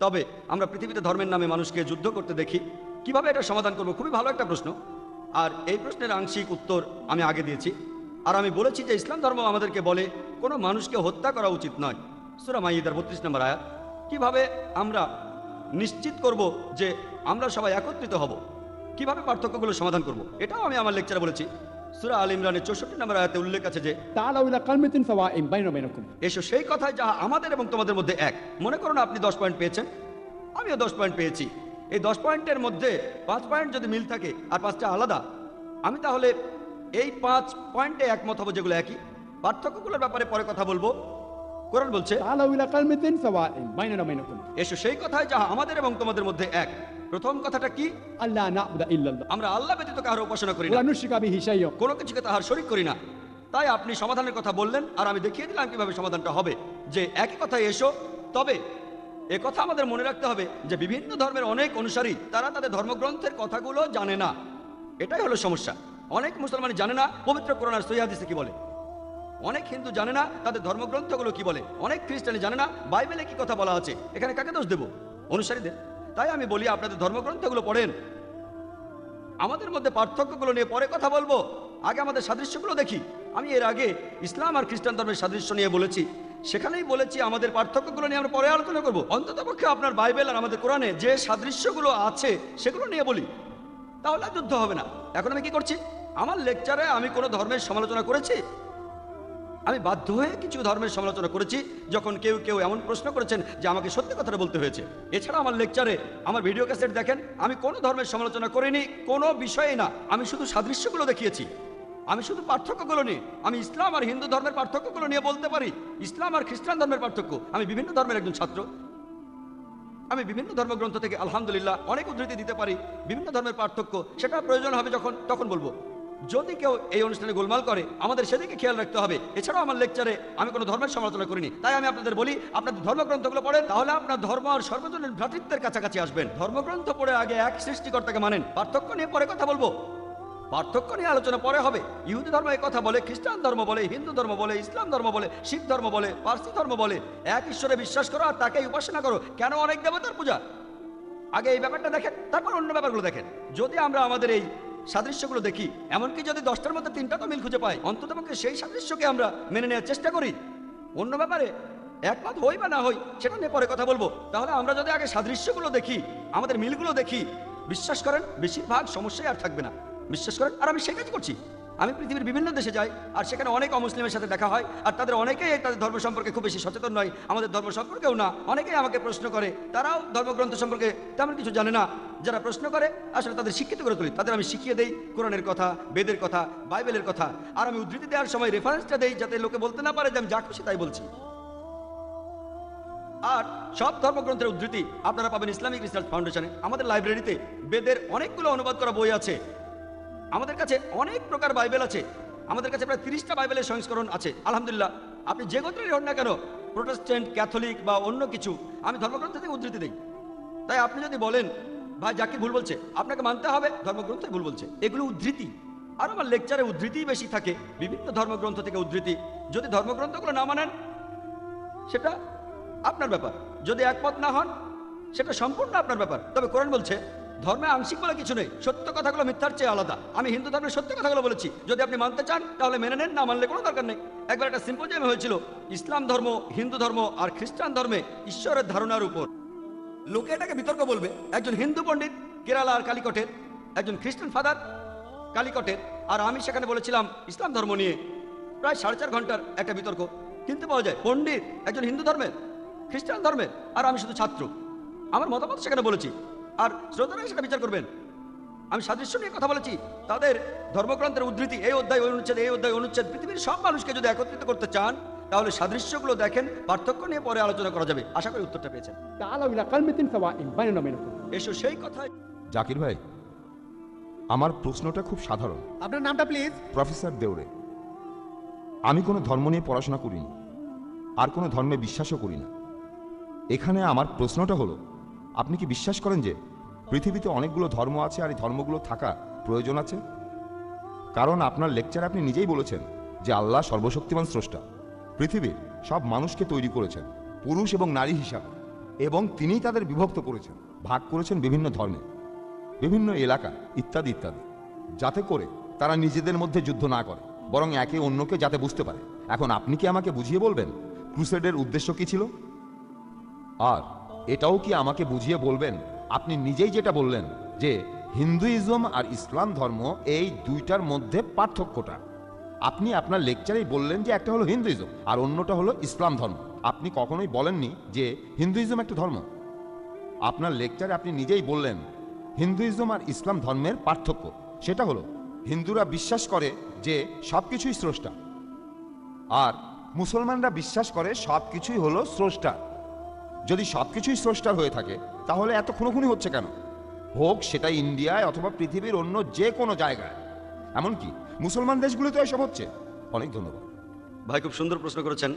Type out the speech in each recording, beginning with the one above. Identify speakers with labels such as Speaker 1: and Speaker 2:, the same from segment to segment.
Speaker 1: তবে আমরা পৃথিবীতে ধর্মের নামে মানুষকে যুদ্ধ করতে দেখি। কিভাবে এটা সমাধান করব? খুবই ভালো একটা প্রশ্ন। আর এই প্রশ্নের আংশিক উত্তর আমি আগে দিয়েছি। আর আমি বলেছি যে ইসলাম ধর্ম আমাদেরকে বলে কোনো মানুষকে হত্যা করা উচিত নয়। সূরা মাইদার ৩২ নম্বর আয়াত। কিভাবে আমরা নিশ্চিত করব যে আমরা সবাই একত্রিত হব, কিভাবে পার্থক্যগুলো সমাধান করব, এটাও আমি আমার লেকচারে বলেছি। সূরা আল ইমরানের 64 নম্বর আয়াতে উল্লেখ আছে যে
Speaker 2: তাআলাউ ইলা কালিমাতিন সাওয়াইন বাইনা বাইনাকুম।
Speaker 1: এসো সেই কথায় যাহা আমাদের এবং তোমাদের মধ্যে এক। মনে করুন আপনি 10 পয়েন্ট পেয়েছেন, আমিও 10 পয়েন্ট পেয়েছি। এই 10 পয়েন্টের মধ্যে 5 পয়েন্ট যদি মিল থাকে আর 5টা আলাদা, আমি তাহলে এই 5 পয়েন্টে একমত হব যেগুলো একই। পার্থক্যগুলোর ব্যাপারে পরে কথা বলবো। কোরআন বলছে
Speaker 2: তাআলাউ ইলা কালিমাতিন সাওয়াইন বাইনানা বাইনাকুম।
Speaker 1: এসো সেই কথায় যাহা আমাদের এবং তোমাদের মধ্যে এক। প্রথম কথাটা কি?
Speaker 2: আল্লাহ না'বুদা ইল্লাল্লাহ।
Speaker 1: আমরা আল্লাহ ব্যতীত কারো উপাসনা করি না,
Speaker 2: ওয়া নুশরিকা বিহি শাইয়্যা।
Speaker 1: কোনো কিছুকে তাহার শরীক করি না। তাই আপনি সমাধানের কথা বললেন আর আমি দেখিয়ে দিলাম কিভাবে সমাধানটা হবে। যে একই কথায় এসো। তবে এ কথা আমাদের মনে রাখতে হবে যে বিভিন্ন ধর্মের অনেক অনুসারী তারা তাদের ধর্মগ্রন্থের কথাগুলো জানে না। এটাই হলো সমস্যা। অনেক মুসলমান জানে না পবিত্র কোরআন আর সহিহ হাদিসে কি বলে। অনেক হিন্দু জানে না তাদের ধর্মগ্রন্থগুলো কি বলে। অনেক খ্রিস্টানি জানে না বাইবেলে কি কথা বলা আছে। এখানে কাকে দোষ দেব? অনুসারীদের। তাই আমি বলি আপনাদের ধর্মগ্রন্থগুলো পড়েন। আমাদের মধ্যে পার্থক্যগুলো নিয়ে পরে কথা বলবো, আগে আমাদের সাদৃশ্যগুলো দেখি। আমি এর আগে ইসলাম আর খ্রিস্টান ধর্মের সাদৃশ্য নিয়ে বলেছি, সেখানেই বলেছি আমাদের পার্থক্যগুলো নিয়ে আমরা পরে আলোচনা করবো। অন্ততপক্ষে আপনার বাইবেল আর আমাদের কোরআনে যে সাদৃশ্যগুলো আছে সেগুলো নিয়ে বলি, তাহলে যুদ্ধ হবে না। এখন আমি কি করছি? আমার লেকচারে আমি কোনো ধর্মের সমালোচনা করেছি? আমি বাধ্য হয়ে কিছু ধর্মের সমালোচনা করেছি যখন কেউ কেউ এমন প্রশ্ন করেছেন যে আমাকে সত্যি কথাটা বলতে হয়েছে। এছাড়া আমার লেকচারে আমার ভিডিও ক্যাসেট দেখেন, আমি কোনো ধর্মের সমালোচনা করিনি, কোনো বিষয়ে না। আমি শুধু সাদৃশ্যগুলো দেখিয়েছি, আমি শুধু পার্থক্যগুলো নিয়ে। আমি ইসলাম আর হিন্দু ধর্মের পার্থক্যগুলো নিয়ে বলতে পারি, ইসলাম আর খ্রিস্টান ধর্মের পার্থক্য। আমি বিভিন্ন ধর্মের একজন ছাত্র, আমি বিভিন্ন ধর্মগ্রন্থ থেকে আলহামদুলিল্লাহ অনেক উদ্ধৃতি দিতে পারি। বিভিন্ন ধর্মের পার্থক্য সেটা প্রয়োজন হবে যখন তখন বলবো। যদি কেউ এই অনুষ্ঠানে গোলমাল করে আমাদের সেদিকে খেয়াল রাখতে হবে। এছাড়াও আমার লেকচারে আমি কোনো ধর্মের সমালোচনা করিনি। তাই আমি আপনাদের বলি আপনাদের ধর্মগ্রন্থগুলো পড়েন, তাহলে আপনার ধর্ম আর সর্বজনীন ভ্রাতৃত্বের কাছাকাছি আসবেন। ধর্মগ্রন্থ পড়ে আগে এক সৃষ্টিকর্তাকে মানেন। পার্থক্য নিয়ে পরে কথা বলবো, পার্থক্য নিয়ে আলোচনা পরে হবে। ইহুদি ধর্ম এই কথা বলে, খ্রিস্টান ধর্ম বলে, হিন্দু ধর্ম বলে, ইসলাম ধর্ম বলে, শিখ ধর্ম বলে, পার্সি ধর্ম বলে এক ঈশ্বরে বিশ্বাস করো আর তাকেই উপাসনা করো। কেন অনেক দেবতার পূজা? আগে এই ব্যাপারটা দেখেন, তারপর অন্য ব্যাপারগুলো দেখেন। যদি আমরা আমাদের এই সাদৃশ্যগুলো দেখি, এমনকি যদি 10টার মধ্যে 3টা তো মিল খুঁজে পাই, অন্ততপক্ষে সেই সাদৃশ্যকে আমরা মেনে নেওয়ার চেষ্টা করি। অন্য ব্যাপারে একমত হই বা না হই সেটা নিয়ে পরে কথা বলবো। তাহলে আমরা যদি আগে সাদৃশ্যগুলো দেখি, আমাদের মিলগুলো দেখি, বিশ্বাস করেন বেশিরভাগ সমস্যাই আর থাকবে না। বিশ্বাস করেন। আর আমি সেই কাজ করছি। আমি পৃথিবীর বিভিন্ন দেশে যাই আর সেখানে অনেক অমুসলিমের সাথে দেখা হয়, আর তাদের অনেকেই তাদের ধর্ম সম্পর্কে খুব বেশি সচেতন নয়, আমাদের ধর্ম সম্পর্কেও না। অনেকেই আমাকে প্রশ্ন করে, তারাও ধর্মগ্রন্থ সম্পর্কে তেমন কিছু জানে না। যারা প্রশ্ন করে আসলে তাদের শিক্ষিত করে তুলি, তাদের আমি শিখিয়ে দেই কোরআনের কথা, বেদের কথা, বাইবেলের কথা। আর আমি উদ্ধৃতি দেওয়ার সময় রেফারেন্সটা দেই যাতে লোকে বলতে না পারে যে আমি যা খুশি তাই বলছি। আর সব ধর্মগ্রন্থের উদ্ধৃতি আপনারা পাবেন ইসলামিক রিসার্চ ফাউন্ডেশনে। আমাদের লাইব্রেরিতে বেদের অনেকগুলো অনুবাদ করা বই আছে। আমাদের কাছে অনেক প্রকার বাইবেল আছে। আমাদের কাছে প্রায় 30টা বাইবেলের সংস্করণ আছে আলহামদুলিল্লাহ। আপনি যে গোত্রেরই হন না কেন, প্রোটেস্ট্যান্ট, ক্যাথলিক বা অন্য কিছু, আমি ধর্মগ্রন্থ থেকে উদ্ধৃতি দিই। তাই আপনি যদি বলেন ভাই জাকির ভুল বলছে, আপনাকে মানতে হবে ধর্মগ্রন্থই ভুল বলছে। এগুলো উদ্ধৃতি। আর আমার লেকচারে উদ্ধৃতি বেশি থাকে, বিভিন্ন ধর্মগ্রন্থ থেকে উদ্ধৃতি। যদি ধর্মগ্রন্থগুলো না মানেন সেটা আপনার ব্যাপার, যদি একমত না হন সেটা সম্পূর্ণ আপনার ব্যাপার। তবে কোরআন বলছে ধর্মে আংশিক বলে কিছু নেই, সত্য কথাগুলো মিথ্যার চেয়ে আলাদা। আমি হিন্দু ধর্মের সত্য কথাগুলো বলেছি, যদি আপনি মানতে চান তাহলে মেনে নেন, না মানলে কোনো দরকার নেই। একবার একটা সিম্পোজিয়াম হয়েছিল ইসলাম ধর্ম, হিন্দু ধর্ম আর খ্রিস্টান ধর্মে ঈশ্বরের ধারণার উপর। লোকে এটাকে বিতর্ক বলবে। একজন হিন্দু পণ্ডিত কেরালা আর কালিকটের, একজন খ্রিস্টান ফাদার কালিকটের, আর আমি সেখানে বলেছিলাম ইসলাম ধর্ম নিয়ে। প্রায় 4.5 ঘন্টার একটা বিতর্ক কিনতে পাওয়া যায়। পণ্ডিত একজন হিন্দু ধর্মের, খ্রিস্টান ধর্মের, আর আমি শুধু ছাত্র। আমার মতামত সেখানে বলেছি, আর শ্রোতারা সেটা বিচার করবেন। আমি সাদৃশ্য নিয়ে কথা বলেছি, তাদের ধর্মগ্রন্থের উদ্ধৃতি, এই অধ্যায় অনুচ্ছেদ, এই অধ্যায় অনুচ্ছেদ। পৃথিবীর সব মানুষকে যদি একত্রিত করতে চান তাহলে সাদৃশ্যগুলো দেখেন, পার্থক্য নিয়ে পরে আলোচনা করা যাবে। আশা করি উত্তরটা পেয়েছেন।
Speaker 2: তাআলাউ ইলা কালিমাতিন সাওয়াইন বাইনানা বাইনাকুম।
Speaker 1: এসো সেই কথায়।
Speaker 3: জাকির ভাই, আমার প্রশ্নটা খুব সাধারণ।
Speaker 4: আপনার নামটা প্লিজ?
Speaker 3: প্রফেসর দেওরে। আমি কোনো ধর্ম নিয়ে পড়াশোনা করিনি, আর কোনো ধর্মে বিশ্বাসও করি না। এখানে আমার প্রশ্নটা হলো, আপনি কি বিশ্বাস করেন যে পৃথিবীতে অনেকগুলো ধর্ম আছে আর এই ধর্মগুলো থাকা প্রয়োজন আছে? কারণ আপনার লেকচারে আপনি নিজেই বলেছেন যে আল্লাহ সর্বশক্তিমান স্রষ্টা, পৃথিবীর সব মানুষকে তৈরি করেছেন পুরুষ এবং নারী হিসাবে। এবং তিনিই তাদের বিভক্ত করেছেন, ভাগ করেছেন বিভিন্ন ধর্মে, বিভিন্ন এলাকা ইত্যাদি ইত্যাদি, যাতে করে তারা নিজেদের মধ্যে যুদ্ধ না করে, বরং একে অন্যকে যাতে বুঝতে পারে। এখন আপনি কি আমাকে বুঝিয়ে বলবেন ক্রুসেডের উদ্দেশ্য কি ছিল? আর এটাও কি আমাকে বুঝিয়ে বলবেন আপনি নিজেই যেটা বললেন যে হিন্দুইজম আর ইসলাম ধর্ম এই দুইটার মধ্যে পার্থক্যটা? আপনি আপনার লেকচারেই বললেন যে একটা হলো হিন্দুইজম আর অন্যটা হলো ইসলাম ধর্ম। আপনি কখনোই বলেননি যে হিন্দুইজম একটা ধর্ম। আপনার লেকচারে আপনি নিজেই বললেন হিন্দুইজম আর ইসলাম ধর্মের পার্থক্য সেটা হলো হিন্দুরা বিশ্বাস করে যে সব কিছুই স্রষ্টা, আর মুসলমানরা বিশ্বাস করে সব কিছুই হলো স্রষ্টা। যদি সব কিছুই স্রষ্টার হয়ে থাকে তাহলে এত খুনোখুনি হচ্ছে কেন? হোক সেটা ইন্ডিয়ায় অথবা পৃথিবীর অন্য যে কোনো জায়গায়, এমনকি মুসলমান দেশগুলোতে এসব হচ্ছে। অনেক ধন্যবাদ।
Speaker 1: ভাই খুব সুন্দর প্রশ্ন করেছেন।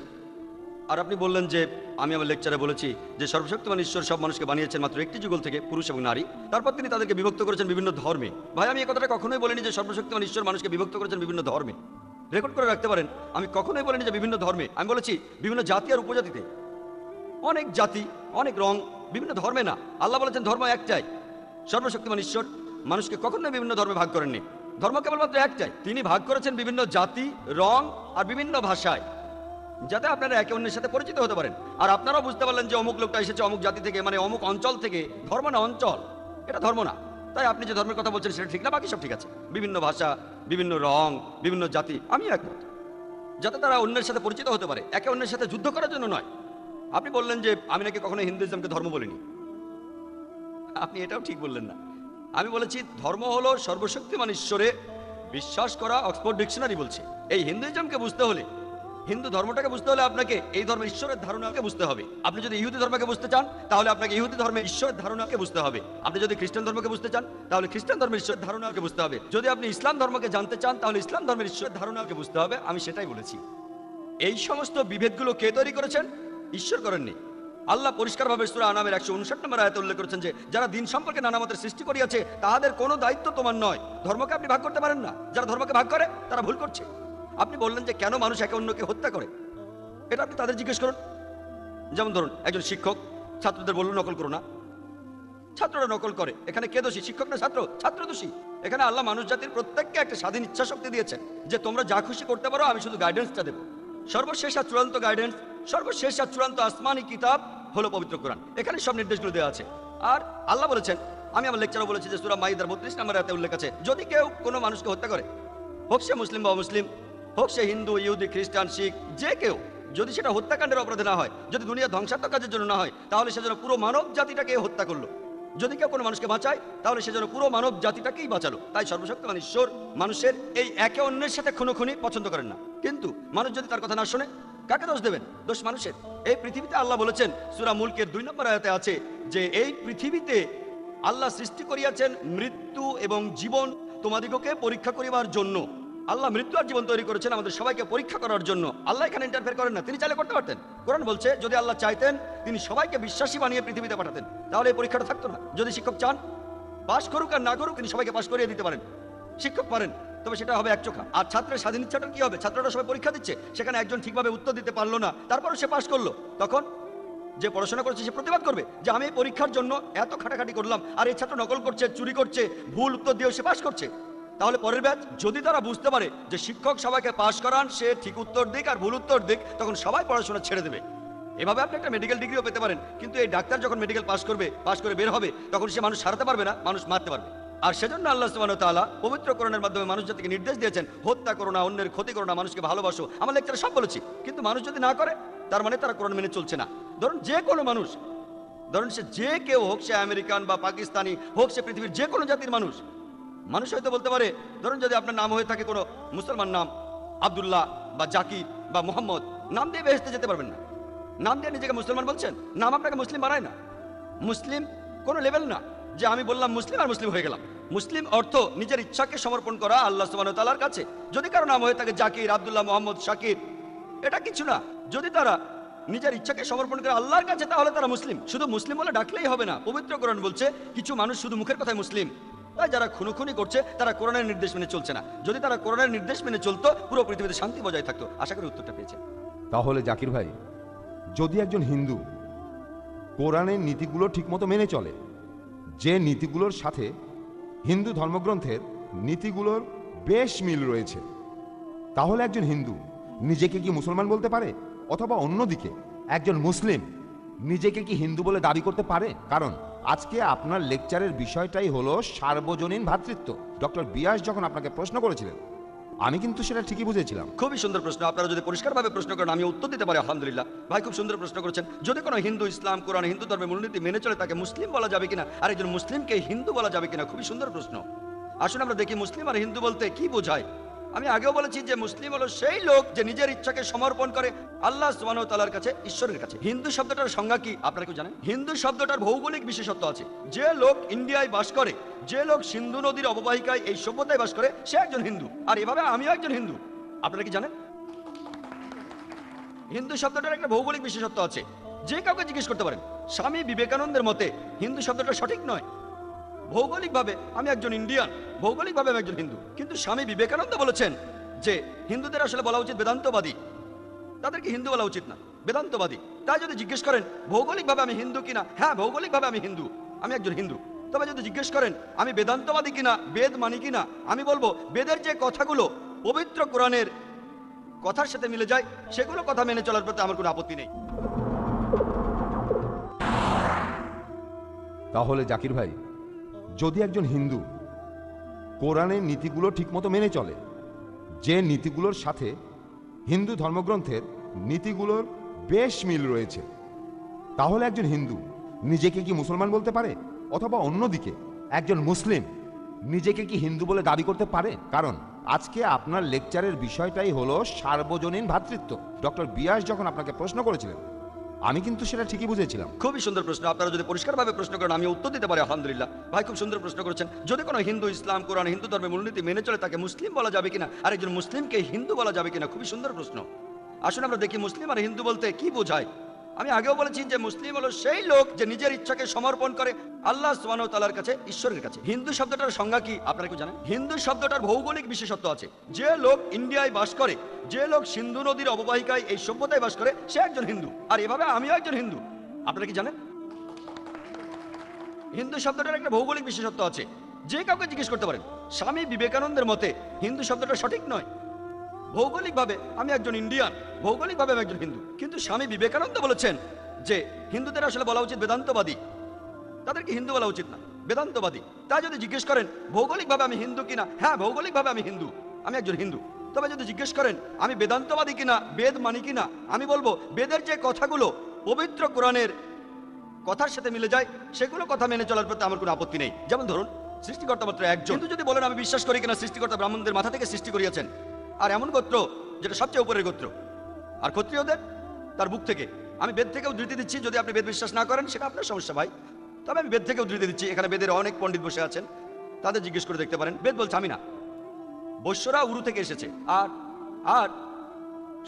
Speaker 1: আর আপনি বললেন যে আমি আমার লেকচারে বলেছি যে সর্বশক্তিমান ঈশ্বর সব মানুষকে বানিয়েছেন মাত্র একটি যুগল থেকে, পুরুষ এবং নারী, তারপর তিনি তাদেরকে বিভক্ত করেছেন বিভিন্ন ধর্মে। ভাই আমি এই কথাটা কখনোই বলিনি যে সর্বশক্তিমান ঈশ্বর মানুষকে বিভক্ত করেছেন বিভিন্ন ধর্মে। রেকর্ড করে রাখতে পারেন, আমি কখনোই বলিনি যে বিভিন্ন ধর্মে, আমি বলেছি বিভিন্ন জাতি আর উপজাতিতে। অনেক জাতি, অনেক রং, বিভিন্ন ধর্মে না। আল্লাহ বলেছেন ধর্ম একটাই। সর্বশক্তিমান ঈশ্বর মানুষকে কখনোই বিভিন্ন ধর্মে ভাগ করেননি। ধর্ম কেবলমাত্র একটাই, তিনি ভাগ করেছেন বিভিন্ন জাতি, রং আর বিভিন্ন ভাষায়, যাতে আপনারা একে অন্যের সাথে পরিচিত হতে পারেন। আর আপনারাও বুঝতে পারলেন যে অমুক লোকটা এসেছে অমুক জাতি থেকে, মানে অমুক অঞ্চল থেকে। ধর্ম না অঞ্চল, এটা ধর্ম না। তাই আপনি যে ধর্মের কথা বলছেন সেটা ঠিক না, বাকি সব ঠিক আছে। বিভিন্ন ভাষা, বিভিন্ন রং, বিভিন্ন জাতি, আমি একমত, যাতে তারা অন্যের সাথে পরিচিত হতে পারে, একে অন্যের সাথে যুদ্ধ করার জন্য নয়। আপনি বললেন যে আমি নাকি কখনো হিন্দুইজমকে ধর্ম বলিনি, আপনি এটাও ঠিক বললেন না। আমি বলেছি ধর্ম হলো সর্বশক্তিমান ঈশ্বরে বিশ্বাস করা। অক্সফোর্ড ডিকশনারি বলছে এই হিন্দুইজমকে বুঝতে হলে, হিন্দু ধর্মটাকে বুঝতে হলে আপনাকে এই ধর্মের ঈশ্বরের ধারণাকে বুঝতে হবে। আপনি যদি ইহুদি ধর্মকে বুঝতে চান তাহলে আপনাকে ইহুদি ধর্মের ঈশ্বরের ধারণাকে বুঝতে হবে। আপনি যদি খ্রিস্টান ধর্মকে বুঝতে চান তাহলে খ্রিস্টান ধর্মের ঈশ্বরের ধারণাকে বুঝতে হবে। যদি আপনি ইসলাম ধর্মকে জানতে চান তাহলে ইসলাম ধর্মের ঈশ্বরের ধারণাকে বুঝতে হবে। আমি সেটাই বলেছি। এই সমস্ত বিভেদগুলো কে তৈরি করেছেন? ঈশ্বর করেননি। আল্লাহ পরিষ্কারভাবে সূরা আনামের 159 নম্বর আয়াতে উল্লেখ করেছেন যে যারা দিন সম্পর্কে নানা মতের সৃষ্টি করিয়াছে তাহাদের কোনো দায়িত্ব তোমার নয়। ধর্মকে আপনি ভাগ করতে পারেন না। যারা ধর্মকে ভাগ করে তারা ভুল করছে। আপনি বললেন যে কেন মানুষ একে অন্যকে হত্যা করে, এটা আপনি তাদের জিজ্ঞেস করুন। যেমন ধরুন একজন শিক্ষক ছাত্রদের বলল নকল করো না, ছাত্ররা নকল করে, এখানে কে দোষী? শিক্ষক না ছাত্র? ছাত্র দোষী। এখানে আল্লাহ মানুষ জাতির প্রত্যেককে একটা স্বাধীন ইচ্ছা শক্তি দিয়েছেন যে তোমরা যা খুশি করতে পারো, আমি শুধু গাইডেন্সটা দেবো। সর্বশেষ আর চূড়ান্ত গাইডেন্স, সর্বশেষ আর চূড়ান্ত আসমানি কিতাব হলো পবিত্র কোরআন। এখানে সব নির্দেশগুলো দেওয়া আছে। আর আল্লাহ বলেছেন, আমি আমার লেকচারে বলেছি যে সূরা মাইদার 32 নম্বর আয়াতে উল্লেখ আছে, যদি কেউ কোনো মানুষকে হত্যা করে, হোক সে মুসলিম বা অমুসলিম, হোক সে হিন্দু, ইহুদি, খ্রিস্টান, শিখ, যে কেউ, যদি সেটা হত্যাকাণ্ডের অপরাধে না হয়, যদি দুনিয়া ধ্বংসাত্মক কাজের জন্য না হয়, তাহলে সে যেন পুরো মানব জাতিটাকে হত্যা করলো। যদি কেউ কোনো মানুষকে বাঁচায় তাহলে সে যেন পুরো মানব জাতিটাকেই বাঁচালো। তাই সর্বশক্তিমান ঈশ্বর মানুষের এই একে অন্যের সাথে খুনোখুনি পছন্দ করেন না। কিন্তু মানুষ যদি তার কথা না শোনে, কাকে দোষ দেবেন? দোষ মানুষের। এই পৃথিবীতে আল্লাহ বলেছেন সূরা মুলকের 2 নম্বর আয়াতে আছে যে এই পৃথিবীতে আল্লাহ সৃষ্টি করিয়াছেন মৃত্যু এবং জীবন তোমাদিগকে পরীক্ষা করিবার জন্য। আল্লাহ মৃত্যু আর জীবন তৈরি করেছেন আমাদের সবাইকে পরীক্ষা করার জন্য। আল্লাহ এখানে ইন্টারফেয়ার করেন না, তিনি চাইলে করতে পারতেন। কোরআন বলছে যদি আল্লাহ চাইতেন তিনি সবাইকে বিশ্বাসী বানিয়ে পৃথিবীতে পাঠাতেন, তাহলে এই পরীক্ষাটা থাকতো না। যদি শিক্ষক চান পাশ করুক আর না করুক, তিনি সবাইকে পাশ করিয়ে দিতে পারেন। শিক্ষক পারেন, তবে সেটা হবে একচোখা। আর ছাত্রের স্বাধীন ইচ্ছাটা কি হবে? ছাত্ররা সবাই পরীক্ষা দিচ্ছে, সেখানে একজন ঠিকভাবে উত্তর দিতে পারলো না, তারপরও সে পাশ করলো, তখন যে পড়াশোনা করছে সে প্রতিবাদ করবে যে আমি এই পরীক্ষার জন্য এত খাটাখাটি করলাম আর এই ছাত্র নকল করছে, চুরি করছে, ভুল উত্তর দিয়েও সে পাশ করছে। তাহলে পরের ব্যাচ যদি তারা বুঝতে পারে যে শিক্ষক সবাইকে পাশ করান, সে ঠিক উত্তর দিক আর ভুল উত্তর দিক, তখন সবাই পড়াশোনা ছেড়ে দেবে। এভাবে আপনি একটা মেডিকেল ডিগ্রিও পেতে পারেন, কিন্তু এই ডাক্তার যখন মেডিকেল পাশ করবে, পাশ করে বের হবে, তখন সে মানুষ সারাতে পারবে না, মানুষ মারতে পারবে। আর সেজন্য আল্লাহ সুবহানাহু ওয়া তাআলা পবিত্র কোরআনের মাধ্যমে মানুষ জাতিকে নির্দেশ দিয়েছেন হত্যা করো না, অন্যের ক্ষতি করো না, মানুষকে ভালোবাসো। আমার লেকচারে সব বলেছি। কিন্তু মানুষ যদি না করে, তার মানে তারা কোরআন মেনে চলছে না। ধরুন যে কোনো মানুষ, ধরুন সে যে কেউ হোক, সে আমেরিকান বা পাকিস্তানি হোক, সে পৃথিবীর যে কোনো জাতির মানুষ, মানুষ হয়তো বলতে পারে, ধরুন যদি আপনার নাম হয়ে থাকে কোনো মুসলমান নাম, আব্দুল্লাহ বা জাকির বা মোহাম্মদ, নাম দিয়ে বেহেশতে যেতে পারবেন না। নাম দিয়ে নিজেকে মুসলমান বলছেন, নাম আপনাকে মুসলিম বানায় না। মুসলিম কোনো লেভেল না যে আমি বললাম মুসলিম আর মুসলিম হয়ে গেলাম। মুসলিম অর্থ নিজের ইচ্ছাকে সমর্পণ করা আল্লাহ সুবহানাহু ওয়া তাআলার কাছে। যদি কারো নাম হয়ে থাকে জাকির, আব্দুল্লাহ, মোহাম্মদ, শাকির, এটা কিছু না। যদি তারা নিজের ইচ্ছাকে সমর্পণ করে আল্লাহর কাছে, তাহলে তারা মুসলিম। শুধু মুসলিম বলে ডাকলেই হবে না। পবিত্র কোরআন বলছে কিছু মানুষ শুধু মুখের কথায় মুসলিম। তাই যারা খুনোখুনি করছে তারা কোরআনের নির্দেশ মেনে চলছে না। যদি তারা কোরআনের নির্দেশ মেনে চলতো, পুরো পৃথিবীতে শান্তি বজায় থাকতো। আশা করি উত্তরটা পেয়েছেন।
Speaker 3: তাহলে জাকির ভাই, যদি একজন হিন্দু কোরআনের নীতিগুলো ঠিকমতো মেনে চলে, যে নীতিগুলোর সাথে হিন্দু ধর্মগ্রন্থের নীতিগুলোর বেশ মিল রয়েছে, তাহলে একজন হিন্দু নিজেকে কি মুসলমান বলতে পারে? অথবা অন্যদিকে একজন মুসলিম নিজেকে কি হিন্দু বলে দাবি করতে পারে? কারণ আজকে আপনার লেকচারের বিষয়টাই হলো সার্বজনীন ভ্রাতৃত্ব। ডক্টর বিয়াস যখন আপনাকে প্রশ্ন করেছিলেন, আমি কিন্তু সেটা ঠিকই বুঝেছিলাম।
Speaker 1: খুবই সুন্দর প্রশ্ন। আপনারা যদি পরিষ্কারভাবে প্রশ্ন করেন আমি উত্তর দিতে পারি আলহামদুলিল্লাহ। ভাই খুব সুন্দর প্রশ্ন করেছেন। যদি কোনো হিন্দু ইসলাম কোরআন হিন্দু ধর্মের মূলনীতি মেনে চলে তাকে মুসলিম বলা যাবে কিনা, আর একজন মুসলিমকে হিন্দু বলা যাবে কিনা? খুবই সুন্দর প্রশ্ন। আসুন আমরা দেখি মুসলিম আর হিন্দু বলতে কি বোঝায়। আমি আগেও বলেছি যে মুসলিম হলো সেই লোক যে নিজের ইচ্ছাকে সমর্পণ করে আল্লাহ সুবহানাহু ওয়া তাআলার কাছে, ঈশ্বরের কাছে। হিন্দু শব্দটার সংজ্ঞা কি আপনারা কি জানেন? হিন্দু শব্দটার ভৌগোলিক বিশেষত্ব আছে। যে লোক ইন্ডিয়ায় বাস করে, যে লোক সিন্ধু নদীর অববাহিকায় এই সভ্যতায় বাস করে, সে একজন হিন্দু। আর এভাবে আমিও একজন হিন্দু। আপনারা কি জানেন? হিন্দু শব্দটার একটা ভৌগোলিক বিশেষত্ব আছে। যে কাউকে জিজ্ঞেস করতে পারেন। স্বামী বিবেকানন্দের মতে হিন্দু শব্দটা সঠিক নয়। ভৌগোলিকভাবে আমি একজন ইন্ডিয়ান, ভৌগোলিকভাবে আমি একজন হিন্দু। কিন্তু স্বামী বিবেকানন্দ বলেছেন যে হিন্দুদের আসলে বলা উচিত বেদান্তবাদী, তাদেরকে হিন্দু বলা উচিত না, বেদান্তবাদী। তাই যদি জিজ্ঞেস করেন ভৌগোলিকভাবে আমি হিন্দু কিনা, হ্যাঁ ভৌগোলিকভাবে আমি হিন্দু, আমি একজন হিন্দু। তবে যদি জিজ্ঞেস করেন আমি বেদান্তবাদী কিনা, বেদ মানি কিনা, আমি বলবো বেদের যে কথাগুলো পবিত্র কোরআনের কথার সাথে মিলে যায় সেগুলো কথা মেনে চলার প্রতি আমার কোনো আপত্তি নেই।
Speaker 3: তাহলে জাকির ভাই, যদি একজন হিন্দু কোরআনের নীতিগুলো ঠিকমতো মেনে চলে, যে নীতিগুলোর সাথে হিন্দু ধর্মগ্রন্থের নীতিগুলোর বেশ মিল রয়েছে, তাহলে একজন হিন্দু নিজেকে কি মুসলমান বলতে পারে? অথবা অন্যদিকে একজন মুসলিম নিজেকে কি হিন্দু বলে দাবি করতে পারে? কারণ আজকে আপনার লেকচারের বিষয়টাই হলো সার্বজনীন ভ্রাতৃত্ব। ডক্টর বিয়াস যখন আপনাকে প্রশ্ন করেছিলেন, আমি কিন্তু সেটা ঠিকই বুঝেছিলাম।
Speaker 1: খুবই সুন্দর প্রশ্ন। আপনারা যদি পরিষ্কারভাবে প্রশ্ন করেন আমি উত্তর দিতে পারি আলহামদুলিল্লাহ। ভাই খুব সুন্দর প্রশ্ন করেছেন। যদি কোনো হিন্দু ইসলাম কোরআন হিন্দু ধর্মের মূলনীতি মেনে চলে তাকে মুসলিম বলা যাবে কিনা, আর একজন মুসলিমকে হিন্দু বলা যাবে কিনা? খুবই সুন্দর প্রশ্ন। আসুন আমরা দেখি মুসলিম আর হিন্দু বলতে কি বোঝায়। আমি আগেও বলেছি যে মুসলিম হলো সেই লোক যে নিজের ইচ্ছাকে সমর্পণ করে আল্লাহ সুবহানাহু ওয়া তাআলার কাছে, ঈশ্বরের কাছে। হিন্দু শব্দটার সংজ্ঞা কি আপনারা কি জানেন? হিন্দু শব্দটার ভৌগোলিক বিশেষত্ব আছে। যে লোক ইন্ডিয়ায় বাস করে, যে লোক সিন্ধু নদীর অববাহিকায় এই সভ্যতায় বাস করে, সে একজন হিন্দু। আর এভাবে আমিও একজন হিন্দু। আপনারা কি জানেন? হিন্দু শব্দটার একটা ভৌগোলিক বিশেষত্ব আছে। যে কাউকে জিজ্ঞেস করতে পারেন। স্বামী বিবেকানন্দের মতে হিন্দু শব্দটা সঠিক নয়। ভৌগোলিকভাবে আমি একজন ইন্ডিয়ান, ভৌগোলিকভাবে আমি একজন হিন্দু। কিন্তু স্বামী বিবেকানন্দ বলেছেন যে হিন্দুদের আসলে বলা উচিত বেদান্তবাদী, তাদেরকে হিন্দু বলা উচিত না, বেদান্তবাদী। তাই যদি জিজ্ঞেস করেন ভৌগোলিকভাবে আমি হিন্দু কিনা, হ্যাঁ ভৌগোলিকভাবে আমি হিন্দু, আমি একজন হিন্দু। তবে যদি জিজ্ঞেস করেন আমি বেদান্তবাদী কিনা, বেদ মানি কিনা, আমি বলবো বেদের যে কথাগুলো পবিত্র কোরআনের কথার সাথে মিলে যায় সেগুলো কথা মেনে চলার প্রতি আমার কোনো আপত্তি নেই। যেমন ধরুন সৃষ্টিকর্তা মাত্র একজন। কিন্তু যদি বলেন আমি বিশ্বাস করি কিনা সৃষ্টিকর্তা ব্রাহ্মণদের মাথা থেকে সৃষ্টি করিয়েছেন, আর এমন গোত্র যেটা সবচেয়ে উপরের গোত্র, আর ক্ষত্রিয়দের তার বুক থেকে। আমি বেদ থেকে উদ্ধৃতি দিচ্ছি, যদি আপনি বেদ বিশ্বাস না করেন সেটা আপনার সমস্যা ভাই। তবে আমি বেদ থেকে উদ্ধৃতি দিচ্ছি। এখানে বেদের অনেক পণ্ডিত বসে আছেন, তাদের জিজ্ঞেস করে দেখতে পারেন। বেদ বলছে আমি না, বৈশ্যরা উরু থেকে এসেছে, আর আর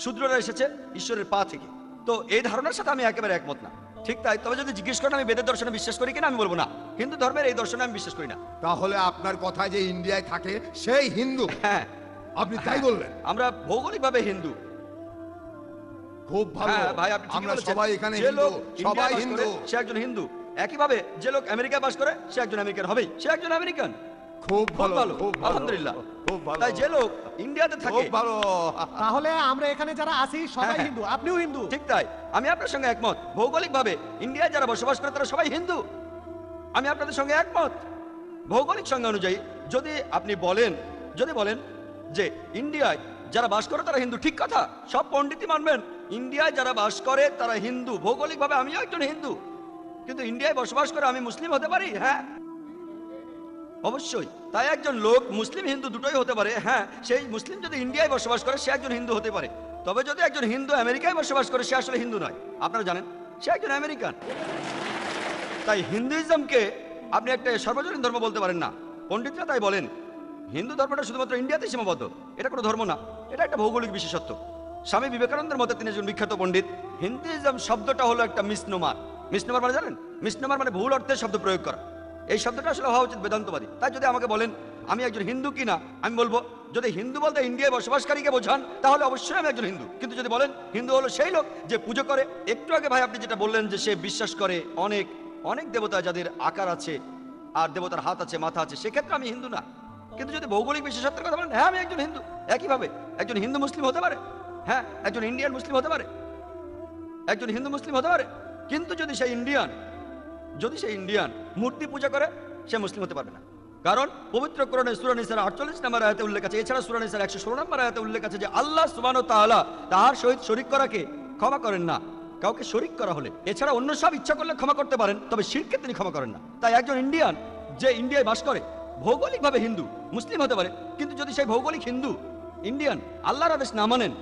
Speaker 1: শূদ্ররা এসেছে ঈশ্বরের পা থেকে। তো এই ধারণার সাথে আমি একেবারে একমত না। ঠিক তাই। তবে যদি জিজ্ঞেস করেন আমি বেদের দর্শনে বিশ্বাস করি কিনা, আমি বলবো না, হিন্দু ধর্মের এই দর্শনে আমি বিশ্বাস করি না।
Speaker 4: তাহলে আপনার কথায় যে ইন্ডিয়ায় থাকে সেই হিন্দু,
Speaker 1: হ্যাঁ
Speaker 4: আপনি তাই বললেন?
Speaker 1: আমরা ভৌগোলিকভাবে হিন্দু।
Speaker 4: খুব ভালো
Speaker 1: হ্যাঁ ভাই, আপনি ঠিকই
Speaker 4: আমরা
Speaker 1: বলেছেন।
Speaker 4: সবাই এখানে
Speaker 1: যে
Speaker 4: হিন্দু,
Speaker 1: লোক
Speaker 4: সবাই
Speaker 1: ইন্ডিয়ায় বাস করে,
Speaker 4: হিন্দু।
Speaker 1: সে একজন হিন্দু। একইভাবে যে লোক আমেরিকায় বাস করে সে একজন আমেরিকান হবেই, সে একজন আমেরিকান।
Speaker 4: খুব
Speaker 1: খুব
Speaker 4: ভালো,
Speaker 1: ভালো,
Speaker 4: খুব ভালো,
Speaker 1: আলহামদুলিল্লাহ।
Speaker 4: খুব ভালো।
Speaker 1: তাই যে লোক ইন্ডিয়াতে থাকে
Speaker 4: খুব ভালো।
Speaker 5: তাহলে আমরা এখানে যারা আছি সবাই
Speaker 1: হ্যাঁ।
Speaker 5: হিন্দু, আপনিও হিন্দু।
Speaker 1: ঠিক তাই। আমি আপনার সঙ্গে একমত। ভৌগোলিকভাবে ইন্ডিয়ায় যারা বসবাস করে তারা সবাই হিন্দু। আমি আপনাদের সঙ্গে একমত। ভৌগোলিক সংজ্ঞা অনুযায়ী যদি আপনি বলেন, যদি বলেন যে ইন্ডিয়ায় যারা বাস করে তারা হিন্দু, ঠিক কথা, সব পণ্ডিতই মানবেন ইন্ডিয়ায় যারা বাস করে তারা হিন্দু। ভৌগোলিকভাবে আমিও একজন হিন্দু, কিন্তু ইন্ডিয়ায় বসবাস করে আমি মুসলিম হতে পারি? হ্যাঁ অবশ্যই। তাই একজন লোক মুসলিম হিন্দু দুটোই হতে পারে। হ্যাঁ, সেই মুসলিম যদি ইন্ডিয়ায় বসবাস করে সে একজন হিন্দু হতে পারে। তবে যদি একজন হিন্দু আমেরিকায় বসবাস করে সে আসলে হিন্দু নয়। আপনারা জানেন সে একজন আমেরিকান। তাই হিন্দুইজমকে আপনি একটা সর্বজনীন ধর্ম বলতে পারেন না। পণ্ডিতরা তাই বলেন হিন্দু ধর্মটা শুধুমাত্র ইন্ডিয়াতে সীমাবদ্ধ। এটা কোনো ধর্ম না, এটা একটা ভৌগোলিক বিশেষত্ব। স্বামী বিবেকানন্দের মতে, তিনি একজন বিখ্যাত পণ্ডিত, হিন্দুইজম শব্দটা হলো একটা মিসনোমার। মিসনোমার মানে জানেন? মিসনোমার মানে ভুল অর্থে শব্দ প্রয়োগ করা। এই শব্দটা আসলে হওয়া উচিত বেদান্তবাদী। তাই যদি আমাকে বলেন আমি একজন হিন্দু কিনা, আমি বলবো যদি হিন্দু বলতে ইন্ডিয়ায় বসবাসকারীকে বোঝান তাহলে অবশ্যই আমি একজন হিন্দু। কিন্তু যদি বলেন হিন্দু হলো সেই লোক যে পুজো করে, একটু আগে ভাই আপনি যেটা বললেন যে সে বিশ্বাস করে অনেক অনেক দেবতা যাদের আকার আছে আর দেবতার হাত আছে মাথা আছে, সেক্ষেত্রে আমি হিন্দু না। কিন্তু যদি ভৌগোলিক বিশেষত্বের কথা বলেন, হ্যাঁ আমি একজন হিন্দু। একইভাবে একজন হিন্দু মুসলিম হতে পারে, হ্যাঁ একজন ইন্ডিয়ান মুসলিম হতে পারে, একজন হিন্দু মুসলিম হতে পারে। কিন্তু যদি সেই ইন্ডিয়ান মূর্তি পূজা করে, সে মুসলিম হতে পারবে না। কারণ পবিত্র কোরআনে সূরা নিসার 48 নম্বর আয়াতে উল্লেখ আছে, এছাড়া সূরা নিসার 116 নম্বর আয়াতে উল্লেখ আছে যে আল্লাহ সুবহানাহু ওয়া তাআলা তার সহিত শরীক করাকে ক্ষমা করেন না। কাউকে শরীক করা হলে, এছাড়া অন্য সব ইচ্ছা করলে ক্ষমা করতে পারেন, তবে শিরকে তিনি ক্ষমা করেন না। তাই একজন ইন্ডিয়ান যে ইন্ডিয়ায় বাস করে ভৌগোলিকভাবে হিন্দু মুসলিম হতে পারে, কিন্তু যদি সেই ভৌগোলিক হিন্দু ইন্ডিয়ান আল্লাহর আদেশ না মানেন,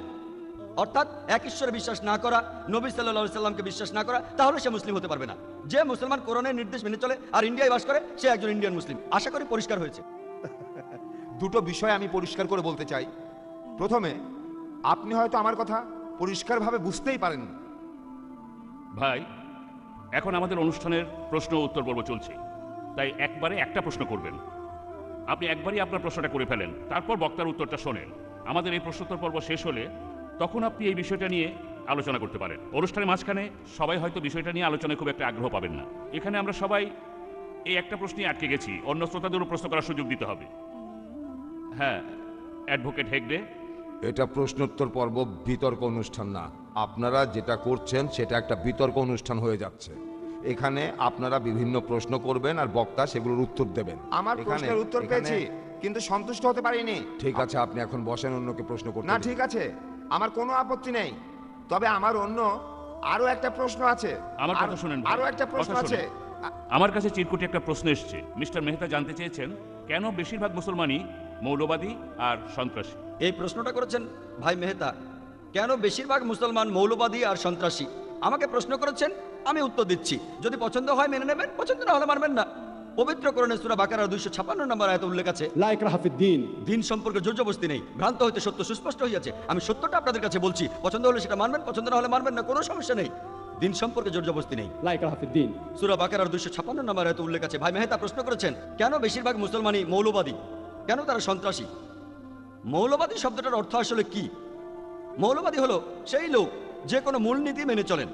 Speaker 1: অর্থাৎ এক ঈশ্বরে বিশ্বাস না করা, নবী সাল্লাল্লাহু আলাইহি সাল্লামকে বিশ্বাস না করা, তাহলে সে মুসলিম হতে পারবে না। যে মুসলমান কোরআনের নির্দেশ মেনে চলে আর ইন্ডিয়ায় বাস করে, সে একজন ইন্ডিয়ান মুসলিম। আশা করি পরিষ্কার হয়েছে।
Speaker 3: দুটো বিষয় আমি পরিষ্কার করে বলতে চাই। প্রথমে, আপনি হয়তো আমার কথা পরিষ্কারভাবে বুঝতেই পারেন না।
Speaker 6: ভাই, এখন আমাদের অনুষ্ঠানের প্রশ্ন ও উত্তর পর্ব চলছে, তাই একবারে একটা প্রশ্ন করবেন। আপনি একবারই আপনার প্রশ্নটা করে ফেলেন, তারপর বক্তার উত্তরটা শোনেন। আমাদের এই প্রশ্নোত্তর পর্ব শেষ হলে তখন আপনি এই বিষয়টা নিয়ে আলোচনা করতে পারেন। অনুষ্ঠানের মাঝখানে সবাই হয়তো বিষয়টা নিয়ে আলোচনায় খুব একটা আগ্রহ পাবেন না। এখানে আমরা সবাই এই একটা প্রশ্নে আটকে গেছি, অন্য শ্রোতাদেরও প্রশ্ন করার সুযোগ দিতে হবে। হ্যাঁ, অ্যাডভোকেট হেগডে।
Speaker 4: এটা প্রশ্নোত্তর পর্ব বিতর্ক অনুষ্ঠান না। আপনারা যেটা করছেন সেটা একটা বিতর্ক অনুষ্ঠান হয়ে যাচ্ছে। এখানে আপনারা বিভিন্ন প্রশ্ন করবেন আর বক্তা সেগুলোর উত্তর দেবেন।
Speaker 3: আমার প্রশ্নের উত্তর পেয়েছি, কিন্তু সন্তুষ্ট হতে পারিনি।
Speaker 4: ঠিক আছে, আপনি এখন বসেন, অন্যকে প্রশ্ন করতে
Speaker 3: না,
Speaker 4: দিন।
Speaker 3: ঠিক আছে, আমার কোনো আপত্তি নেই। তবে আমার অন্য আরো একটা প্রশ্ন আছে।
Speaker 6: আমার কথা শুনেন ভাই,
Speaker 3: আরো একটা প্রশ্ন
Speaker 6: কথা
Speaker 3: আছে।
Speaker 6: শুনুন। আমার কাছে চিরকুটে একটা প্রশ্ন এসেছে। মিস্টার মেহতা জানতে চেয়েছেন কেন বেশিরভাগ মুসলমানই মৌলবাদী আর সন্ত্রাসী।
Speaker 1: এই প্রশ্নটা করেছেন ভাই মেহতা, কেন বেশিরভাগ মুসলমান মৌলবাদী আর সন্ত্রাসী। আমাকে প্রশ্ন করেছেন, আমি উত্তর দিচ্ছি। যদি পছন্দ হয় মেনে নেবেন, পছন্দ না হলে মানবেন না। পবিত্র কোরআনে সূরা বাকারার 256 নম্বর আয়াতে উল্লেখ আছে,
Speaker 2: লা ইকরাহা ফিদ্দিন।
Speaker 1: দিন সম্পর্কে জোরজবস্তি নেই, ভ্রান্ত হইতে সত্য সুস্পষ্ট হইয়াছে। আমি সত্যটা আপনাদের কাছে বলছি, পছন্দ হলে সেটা মানবেন, পছন্দ না হলে মানবেন না, কোনো সমস্যা নেই। দিন সম্পর্কে জোরজবস্তি নেই।
Speaker 2: লা ইকরাহা ফিদ্দিন।
Speaker 1: সূরা বাকারার 256 নম্বর আয়াতে উল্লেখ আছে। ভাই মেহতা প্রশ্ন করেছেন কেন বেশিরভাগ মুসলমানই মৌলবাদী, কেন তারা সন্ত্রাসী। মৌলবাদী শব্দটার অর্থ আসলে কি? মৌলবাদী হলো সেই লোক যে কোনো মূলনীতি মেনে চলেন।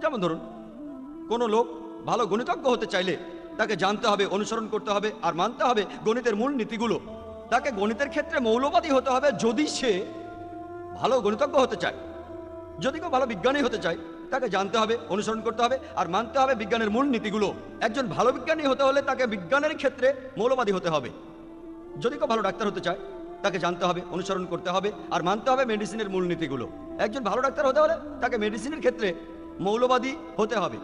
Speaker 1: যেমন ধরুন, কোনো লোক ভালো গণিতজ্ঞ হতে চাইলে তাকে জানতে হবে, অনুসরণ করতে হবে আর মানতে হবে গণিতের মূল নীতিগুলো। তাকে গণিতের ক্ষেত্রে মৌলবাদী হতে হবে যদি সে ভালো গণিতজ্ঞ হতে চায়। যদি কেউ ভালো বিজ্ঞানী হতে চায়, তাকে জানতে হবে, অনুসরণ করতে হবে আর মানতে হবে বিজ্ঞানের মূল নীতিগুলো। একজন ভালো বিজ্ঞানী হতে হলে তাকে বিজ্ঞানের ক্ষেত্রে মৌলবাদী হতে হবে। যদি কেউ ভালো ডাক্তার হতে চায়, তাকে জানতে হবে, অনুসরণ করতে হবে আর মানতে হবে মেডিসিনের মূল নীতিগুলো। একজন ভালো ডাক্তার হতে হলে তাকে মেডিসিনের ক্ষেত্রে মৌলবাদী হতে হবে।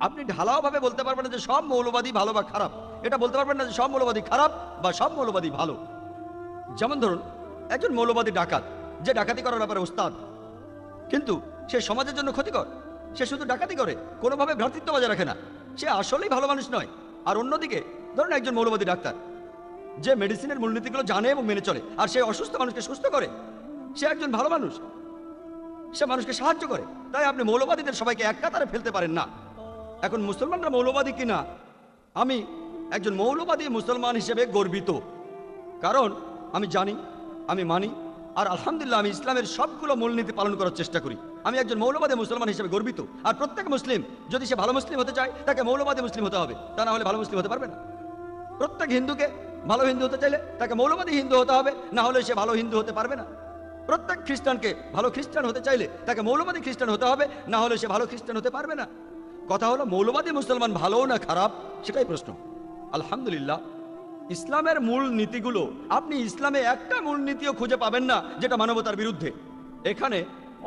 Speaker 1: আপনি ঢালাওভাবে বলতে পারবেন না যে সব মৌলবাদী ভালো বা খারাপ। এটা বলতে পারবেন না যে সব মৌলবাদী খারাপ বা সব মৌলবাদী ভালো। যেমন ধরুন, একজন মৌলবাদী ডাকাত, যে ডাকাতি করার ব্যাপারে ওস্তাদ, কিন্তু সে সমাজের জন্য ক্ষতিকর। সে শুধু ডাকাতি করে, কোনোভাবে ভ্রাতৃত্ব বজায় রাখে না, সে আসলেই ভালো মানুষ নয়। আর অন্যদিকে ধরুন একজন মৌলবাদী ডাক্তার, যে মেডিসিনের মূলনীতিগুলো জানে এবং মেনে চলে আর সে অসুস্থ মানুষকে সুস্থ করে, সে একজন ভালো মানুষ, সে মানুষকে সাহায্য করে। তাই আপনি মৌলবাদীদের সবাইকে এক কাতারে ফেলতে পারেন না। এখন মুসলমানরা মৌলবাদী কিনা, আমি একজন মৌলবাদী মুসলমান হিসেবে গর্বিত, কারণ আমি জানি, আমি মানি আর আলহামদুলিল্লাহ আমি ইসলামের সবগুলো মূলনীতি পালন করার চেষ্টা করি। আমি একজন মৌলবাদী মুসলমান হিসেবে গর্বিত। আর প্রত্যেক মুসলিম যদি সে ভালো মুসলিম হতে চায়, তাকে মৌলবাদী মুসলিম হতে হবে, তা না হলে ভালো মুসলিম হতে পারবে না। প্রত্যেক হিন্দুকে ভালো হিন্দু হতে চাইলে তাকে মৌলবাদী হিন্দু হতে হবে, না হলে সে ভালো হিন্দু হতে পারবে না। প্রত্যেক খ্রিস্টানকে ভালো খ্রিস্টান হতে চাইলে তাকে মৌলবাদী খ্রিস্টান হতে হবে, না হলে সে ভালো খ্রিস্টান হতে পারবে না। কথা হলো মৌলবাদী মুসলমান ভালো না খারাপ, সেটাই প্রশ্ন। আলহামদুলিল্লাহ ইসলামের মূল নীতিগুলো, আপনি ইসলামে একটা মূল নীতিও খুঁজে পাবেন না যেটা মানবতার বিরুদ্ধে। এখানে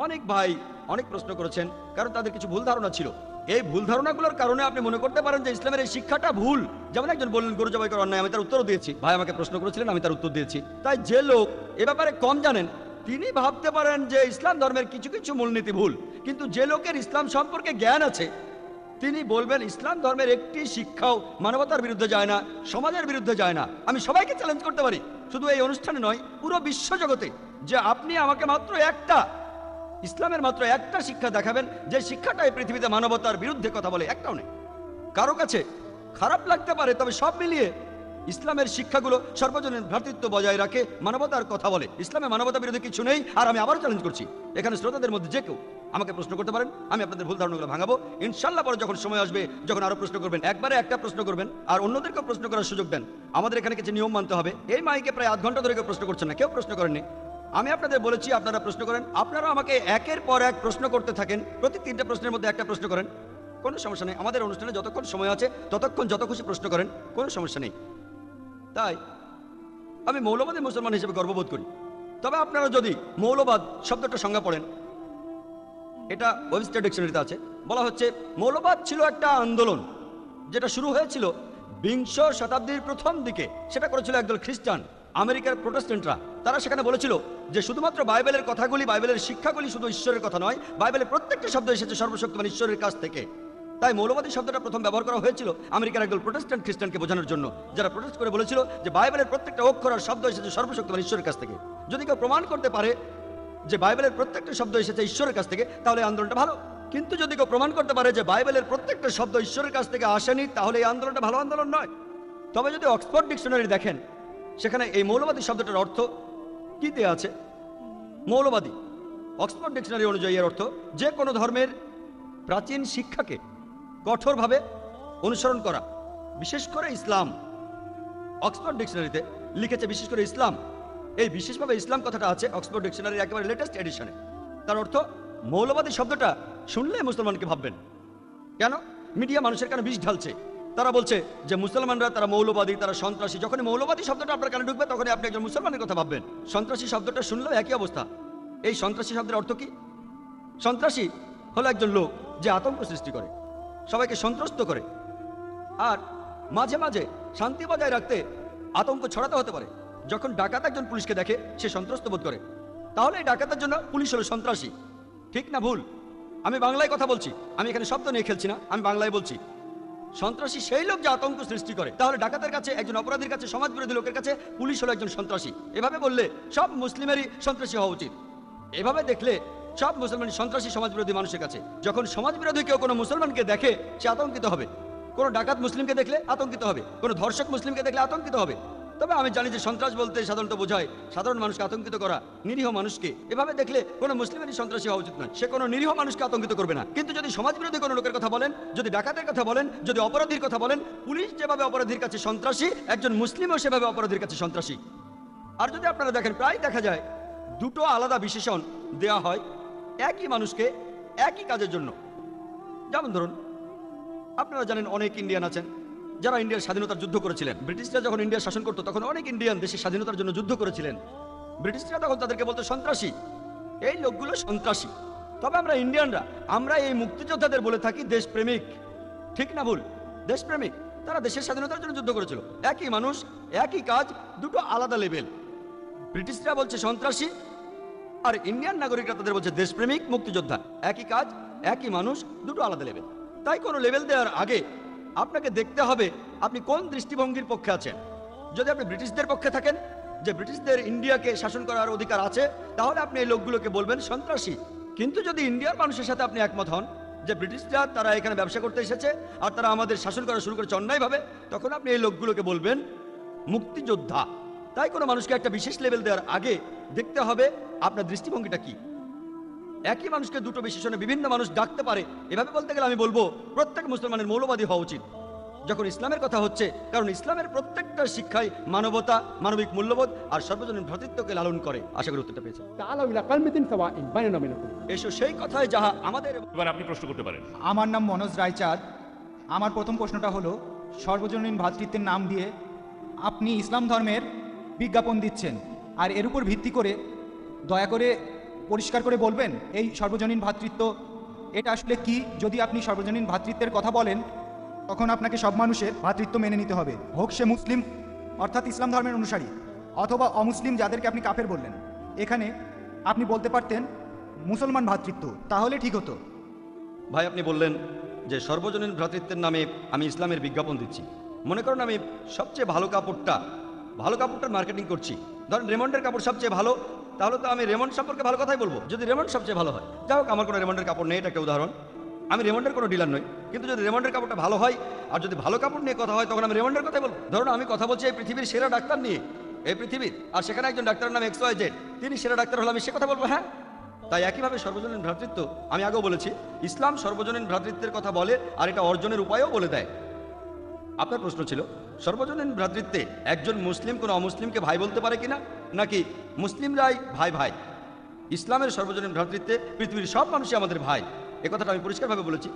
Speaker 1: অনেক ভাই অনেক প্রশ্ন করেছেন, কারণ তাদের কিছু ভুল ধারণা ছিল। এই ভুল ধারণাগুলোর কারণে আপনি মনে করতে পারেন যে ইসলামের এই শিক্ষাটা ভুল। যেমন একজন বললেন গরু জবাই করা অন্যায়, আমি তার উত্তরও দিয়েছি। ভাই আমাকে প্রশ্ন করেছিলেন, আমি তার উত্তর দিয়েছি। তাই যে লোক এ ব্যাপারে কম জানেন, তিনি ভাবতে পারেন যে ইসলাম ধর্মের কিছু কিছু মূলনীতি ভুল। কিন্তু যে লোকের ইসলাম সম্পর্কে জ্ঞান আছে, তিনি বলবেন ইসলাম ধর্মের একটি শিক্ষাও মানবতার বিরুদ্ধে যায় না, সমাজের বিরুদ্ধে যায় না। আমি সবাইকে চ্যালেঞ্জ করতে পারি, শুধু এই অনুষ্ঠানে নয়, পুরো বিশ্ব জগতে, যে আপনি আমাকে মাত্র একটা ইসলামের মাত্র একটা শিক্ষা দেখাবেন যে শিক্ষাটা এই পৃথিবীতে মানবতার বিরুদ্ধে কথা বলে। একটাও নেই। কারো কাছে খারাপ লাগতে পারে, তবে সব মিলিয়ে ইসলামের শিক্ষাগুলো সর্বজনীন ভ্রাতৃত্ব বজায় রাখে, মানবতার কথা বলে। ইসলামে মানবতা বিরোধী কিছু নেই। আর আমি আবারও চ্যালেঞ্জ করছি, এখানে শ্রোতাদের মধ্যে যে কেউ আমাকে প্রশ্ন করতে পারেন, আমি আপনাদের ভুল ধারণাগুলো ভাঙাবো ইনশাল্লাহ। পরে যখন সময় আসবে, যখন আরো প্রশ্ন করবেন, একবারে একটা প্রশ্ন করবেন আর অন্যদেরকেও প্রশ্ন করার সুযোগ দেন। আমাদের এখানে কিছু নিয়ম মানতে হবে। এই মাইকে প্রায় আধ ঘন্টা ধরে কেউ প্রশ্ন করছেন না, কেউ প্রশ্ন করেননি। আমি আপনাদের বলেছি আপনারা প্রশ্ন করেন, আপনারা আমাকে একের পর এক প্রশ্ন করতে থাকেন। প্রতি 3টে প্রশ্নের মধ্যে একটা প্রশ্ন করেন, কোনো সমস্যা নেই। আমাদের অনুষ্ঠানে যতক্ষণ সময় আছে ততক্ষণ যত খুশি প্রশ্ন করেন, কোনো সমস্যা নেই। তাই আমি মৌলবাদী মুসলমান হিসেবে গর্ববোধ করি। তবে আপনারা যদি মৌলবাদ শব্দটা সংজ্ঞা পড়েন, এটা ওয়েবস্টার ডিকশনারিতে আছে, বলা হচ্ছে মৌলবাদ ছিল একটা আন্দোলন যেটা শুরু হয়েছিল 20 শতাব্দীর প্রথম দিকে। সেটা করেছিল একদল খ্রিস্টান আমেরিকার প্রোটেস্ট্যান্টরা। তারা সেখানে বলেছিল যে শুধুমাত্র বাইবেলের কথাগুলি, বাইবেলের শিক্ষাগুলি শুধু ঈশ্বরের কথা নয়, বাইবেলের প্রত্যেকটা শব্দ এসেছে সর্বশক্তিমান ঈশ্বরের কাছ থেকে। তাই মৌলবাদী শব্দটা প্রথম ব্যবহার করা হয়েছিল আমেরিকার একদল প্রোটেস্ট্যান্ট খ্রিস্টানকে বোঝানোর জন্য, যারা প্রোটেস্ট করে বলেছিল যে বাইবেলের প্রত্যেকটা অক্ষর আর শব্দ এসেছে সর্বশক্তিমান ঈশ্বরের কাছ থেকে। যদি কেউ প্রমাণ করতে পারে যে বাইবেলের প্রত্যেকটা শব্দ এসেছে ঈশ্বরের কাছ থেকে, তাহলে এই আন্দোলনটা ভালো। কিন্তু যদি কেউ প্রমাণ করতে পারে যে বাইবেলের প্রত্যেকটা শব্দ ঈশ্বরের কাছ থেকে আসেনি, তাহলে এই আন্দোলনটা ভালো আন্দোলন নয়। তবে যদি অক্সফোর্ড ডিকশনারি দেখেন, সেখানে এই মৌলবাদী শব্দটার অর্থ কি দেয়া আছে? মৌলবাদী অক্সফোর্ড ডিকশনারি অনুযায়ী এর অর্থ যে কোনো ধর্মের প্রাচীন শিক্ষাকে কঠোরভাবে অনুসরণ করা, বিশেষ করে ইসলাম। অক্সফোর্ড ডিকশনারিতে লিখেছে বিশেষ করে ইসলাম। এই বিশেষভাবে ইসলাম কথাটা আছে অক্সফোর্ড ডিকশনারির একেবারে লেটেস্ট এডিশনে। তার অর্থ মৌলবাদী শব্দটা শুনলে মুসলমানকে ভাববেন। কেন? মিডিয়া মানুষের কানে বিষ ঢালছে। তারা বলছে যে মুসলমানরা তারা মৌলবাদী, তারা সন্ত্রাসী। যখনই মৌলবাদী শব্দটা আপনার কানে ঢুকবে, তখনই আপনি একজন মুসলমানের কথা ভাববেন। সন্ত্রাসী শব্দটা শুনলেও একই অবস্থা। এই সন্ত্রাসী শব্দের অর্থ কি? সন্ত্রাসী হলো একজন লোক যে আতঙ্ক সৃষ্টি করে, সবাইকে সন্ত্রস্ত করে, আর মাঝে মাঝে শান্তি বজায় রাখতে আতঙ্ক ছড়াতে হতে পারে। যখন ডাকাত একজন পুলিশকে দেখে, সে সন্ত্রস্ত বোধ করে, তাহলে এই ডাকাতের জন্য পুলিশ হলো সন্ত্রাসী। ঠিক না ভুল? আমি বাংলায় কথা বলছি, আমি এখানে শব্দ নিয়ে খেলছি না, আমি বাংলায় বলছি। সন্ত্রাসী সেই লোক যে আতঙ্ক সৃষ্টি করে। তাহলে ডাকাতের কাছে, একজন অপরাধীর কাছে, সমাজ বিরোধী লোকের কাছে পুলিশ হলো একজন সন্ত্রাসী। এভাবে বললে সব মুসলিমেরই সন্ত্রাসী হওয়া উচিত। এভাবে দেখলে সব মুসলমান সন্ত্রাসী সমাজ বিরোধী মানুষের কাছে। যখন সমাজ বিরোধী কেউ কোনো মুসলমানকে দেখে, সে আতঙ্কিত হবে। কোনো ডাকাত মুসলিমকে দেখলে আতঙ্কিত হবে, কোনো ধর্ষক মুসলিমকে দেখলে আতঙ্কিত হবে। তবে আমি জানি যে সন্ত্রাস বলতে সাধারণত বোঝায় সাধারণ মানুষকে আতঙ্কিত করা, নিরীহ মানুষকে। এভাবে দেখলে কোনো মুসলিমেরই সন্ত্রাসী হওয়া উচিত নয়। সে কোনো নিরীহ মানুষকে আতঙ্কিত করবে না। কিন্তু যদি সমাজ বিরোধী কোনো লোকের কথা বলেন, যদি ডাকাতের কথা বলেন, যদি অপরাধীর কথা বলেন, পুলিশ যেভাবে অপরাধীর কাছে সন্ত্রাসী, একজন মুসলিমও সেভাবে অপরাধীর কাছে সন্ত্রাসী। আর যদি আপনারা দেখেন, প্রায় দেখা যায় দুটো আলাদা বিশেষণ দেয়া হয় একই মানুষকে একই কাজের জন্য। যেমন ধরুন, আপনারা জানেন অনেক ইন্ডিয়ান আছেন যারা ইন্ডিয়ার স্বাধীনতার যুদ্ধ করেছিলেন। ব্রিটিশরা যখন ইন্ডিয়া শাসন করতো, তখন অনেক ইন্ডিয়ান দেশের স্বাধীনতার জন্য যুদ্ধ করেছিলেন। ব্রিটিশরা তখন তাদেরকে বলতো সন্ত্রাসী, এই লোকগুলো সন্ত্রাসী। তবে আমরা ইন্ডিয়ানরা, আমরা এই মুক্তিযোদ্ধাদের বলে থাকি দেশপ্রেমিক। ঠিক না ভুল? দেশপ্রেমিক। তারা দেশের স্বাধীনতার জন্য যুদ্ধ করেছিল। একই মানুষ, একই কাজ, দুটো আলাদা লেভেল। ব্রিটিশরা বলছে সন্ত্রাসী, আর ইন্ডিয়ান নাগরিকরা তাদের বলছে দেশপ্রেমিক, মুক্তিযোদ্ধা। একই কাজ, একই মানুষ, দুটো আলাদা লেভেল। তাই কোনো লেভেল দেওয়ার আগে আপনাকে দেখতে হবে আপনি কোন দৃষ্টিভঙ্গির পক্ষে আছেন। যদি আপনি ব্রিটিশদের পক্ষে থাকেন, যে ব্রিটিশদের ইন্ডিয়াকে শাসন করার অধিকার আছে, তাহলে আপনি এই লোকগুলোকে বলবেন সন্ত্রাসী। কিন্তু যদি ইন্ডিয়ার মানুষের সাথে আপনি একমত হন যে ব্রিটিশরা তারা এখানে ব্যবসা করতে এসেছে আর তারা আমাদের শাসন করা শুরু করেছে অন্যায়ভাবে, তখন আপনি এই লোকগুলোকে বলবেন মুক্তিযোদ্ধা। তাই কোনো মানুষকে একটা বিশেষ লেভেল দেওয়ার আগে দেখতে হবে আপনার দৃষ্টিভঙ্গিটা কি। একই মানুষকে দুটো বিশেষণে বিভিন্ন মানুষ ডাকতে পারে। এভাবে বলতে গেলে আমি বলবো প্রত্যেক মুসলমানের মৌলবাদী হওয়া উচিত যখন ইসলামের কথা হচ্ছে, কারণ ইসলামের প্রত্যেকটা শিক্ষায় মানবতা, মানবিক মূল্যবোধ আর সর্বজনীন ভ্রাতৃত্বকে লালন করে। আশা করি উত্তরটা পেয়েছেন।
Speaker 2: تعالوا إلى كلمة سواء بيننا وبينكم.
Speaker 1: এসো সেই কথায় যাহা আমাদের।
Speaker 6: এবার আপনি প্রশ্ন করতে পারেন।
Speaker 7: আমার নাম মনোজ রায়চাঁদ। আমার প্রথম প্রশ্নটা হলো, সর্বজনীন ভ্রাতৃত্বের নাম দিয়ে আপনি ইসলাম ধর্মের বিজ্ঞাপন দিচ্ছেন, আর এর উপর ভিত্তি করে দয়া করে পরিষ্কার করে বলবেন এই সর্বজনীন ভ্রাতৃত্ব এটা আসলে কি? যদি আপনি সর্বজনীন ভ্রাতৃত্বের কথা বলেন, তখন আপনাকে সব মানুষের ভ্রাতৃত্ব মেনে নিতে হবে, হোক সে মুসলিম অর্থাৎ ইসলাম ধর্মের অনুসারী, অথবা অমুসলিম যাদেরকে আপনি কাফের বললেন। এখানে আপনি বলতে পারতেন মুসলমান ভ্রাতৃত্ব, তাহলে ঠিক হতো।
Speaker 1: ভাই, আপনি বললেন যে সর্বজনীন ভ্রাতৃত্বের নামে আমি ইসলামের বিজ্ঞাপন দিচ্ছি। মনে করেন আমি সবচেয়ে ভালো কাপড়টার মার্কেটিং করছি। ধরেন রেমন্ডের কাপড় সবচেয়ে ভালো, তাহলে তো আমি রেমন্ড সম্পর্কে ভালো কথাই বলবো, যদি রেমন্ড সবচেয়ে ভালো হয়। যাই হোক, আমার কোনো রেমন্ডের কাপড় নেই, এটা একটা উদাহরণ। আমি রেমন্ডের কোনো ডিলার নই, কিন্তু যদি রেমন্ডের কাপড়টা ভালো হয় আর যদি ভালো কাপড় নিয়ে কথা হয় তখন আমি রেমন্ডের কথাই বলবো। ধরুন আমি কথা বলছি এই পৃথিবীর সেরা ডাক্তার নিয়ে, এই পৃথিবীর, আর সেখানে একজন ডাক্তারের নাম XYZ, তিনি সেরা ডাক্তার হলে আমি সে কথা বলবো, হ্যাঁ। তাই একইভাবে সর্বজনীন ভ্রাতৃত্ব, আমি আগেও বলেছি ইসলাম সর্বজনীন ভ্রাতৃত্বের কথা বলে আর এটা অর্জনের উপায়ও বলে দেয়। আপনার প্রশ্ন ছিল সর্বজনীন ভ্রাতৃত্বে একজন মুসলিম কোনো অমুসলিমকে ভাই বলতে পারে কিনা, নাকি মুসলিমরাই ভাই ভাই। ইসলামের সর্বজনীন ভ্রাতৃত্বে পৃথিবীর সব মানুষই আমাদের ভাই, এ কথাটা আমি পরিষ্কারভাবে বলেছি।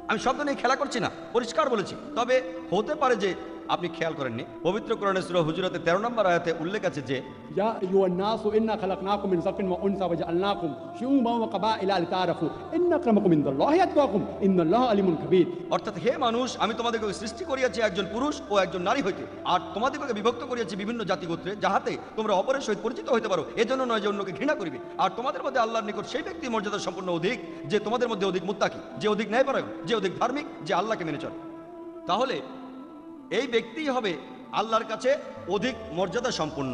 Speaker 1: আমি শব্দ নিয়ে খেলা করছি না, পরিষ্কার বলেছি। তবে হতে পারে যে আপনি খেয়াল করেননি, পবিত্র কোরআনে সূরা হুজুরাতে 13 নম্বর আয়াতে উল্লেখ আছে যে
Speaker 2: يا أيها الناس إنا خلقناكم من ذكر وأنثى وجعلناكم شعوبا وقبائل لتعارفوا إن أكرمكم عند الله أتقاكم إن الله عليم خبير।
Speaker 1: অর্থাৎ হে মানুষ, আমি তোমাদেরকে সৃষ্টি করিয়াছি একজন পুরুষ ও একজন নারী হইতে, আর তোমাদেরকে বিভক্ত করিয়াছি বিভিন্ন জাতিগোত্রে, যাহাতে তোমরা অপরের সহিত পরিচিত হইতে পারো, এজন্য নয় যে অন্যকে ঘৃণা করিবে। আর তোমাদের মধ্যে আল্লাহর নিকট সেই ব্যক্তি মর্যাদা সম্পন্ন অধিক যে তোমাদের মধ্যে অধিক মুত্তাকি, যে অধিক ন্যায়পরায়ণ, যে অধিক ধার্মিক, যে আল্লাহকে মেনে চলে। তাহলে এই ব্যক্তিই হবে আল্লাহর কাছে অধিক মর্যাদা সম্পন্ন।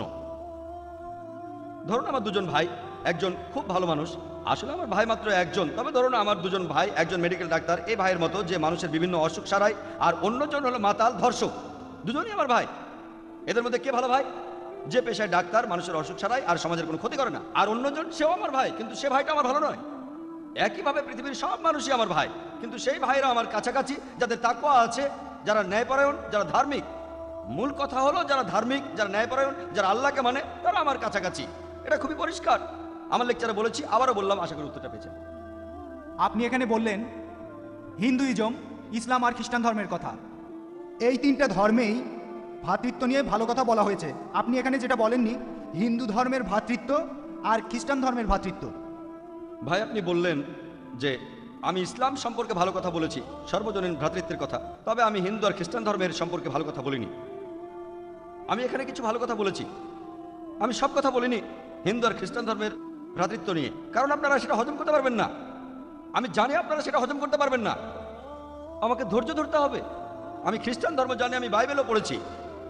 Speaker 1: ধরুন আমার দুজন ভাই, একজন খুব ভালো মানুষ, আসলে আমার ভাই মাত্র একজন, তবে ধরুন আমার দুজন ভাই, একজন মেডিকেল ডাক্তার এই ভাইয়ের মতো যে মানুষের বিভিন্ন অসুখ সারায়, আর অন্যজন হলো মাতাল ধর্ষক, দুজনই আমার ভাই। এদের মধ্যে কে ভালো ভাই? যে পেশায় ডাক্তার, মানুষের অসুখ সারায় আর সমাজের কোনো ক্ষতি করে না। আর অন্যজন সেও আমার ভাই, কিন্তু সে ভাইটা আমার ভালো নয়। একইভাবে পৃথিবীর সব মানুষই আমার ভাই, কিন্তু সেই ভাইরা আমার কাছাকাছি, যাদের তাকওয়া আছে, যারা ন্যায়পরায়ণ, যারা ধার্মিক। মূল কথা হলো যারা ধার্মিক, যারা ন্যায়পরায়ণ, যারা আল্লাহকে মানে, তারা আমার কাছাকাছি। এটা খুবই পরিষ্কার, আমার লেকচারে বলেছি, আবারও বললাম, আশা করি উত্তরটা পেয়েছেন।
Speaker 7: আপনি এখানে বললেন হিন্দুইজম, ইসলাম আর খ্রিস্টান ধর্মের কথা। এই তিনটা ধর্মেই ভ্রাতৃত্ব নিয়ে ভালো কথা বলা হয়েছে। আপনি এখানে যেটা বলেননি হিন্দু ধর্মের ভ্রাতৃত্ব আর খ্রিস্টান ধর্মের ভ্রাতৃত্ব।
Speaker 1: ভাই আপনি বললেন যে আমি ইসলাম সম্পর্কে ভালো কথা বলেছি, সর্বজনীন ভ্রাতৃত্বের কথা, তবে আমি হিন্দু আর খ্রিস্টান ধর্মের সম্পর্কে ভালো কথা বলিনি। আমি এখানে কিছু ভালো কথা বলেছি, আমি সব কথা বলিনি হিন্দু আর খ্রিস্টান ধর্মের ভ্রাতৃত্ব নিয়ে, কারণ আপনারা সেটা হজম করতে পারবেন না। আমি জানি আপনারা সেটা হজম করতে পারবেন না, আমাকে ধৈর্য ধরতে হবে। আমি খ্রিস্টান ধর্ম জানি, আমি বাইবেলও পড়েছি,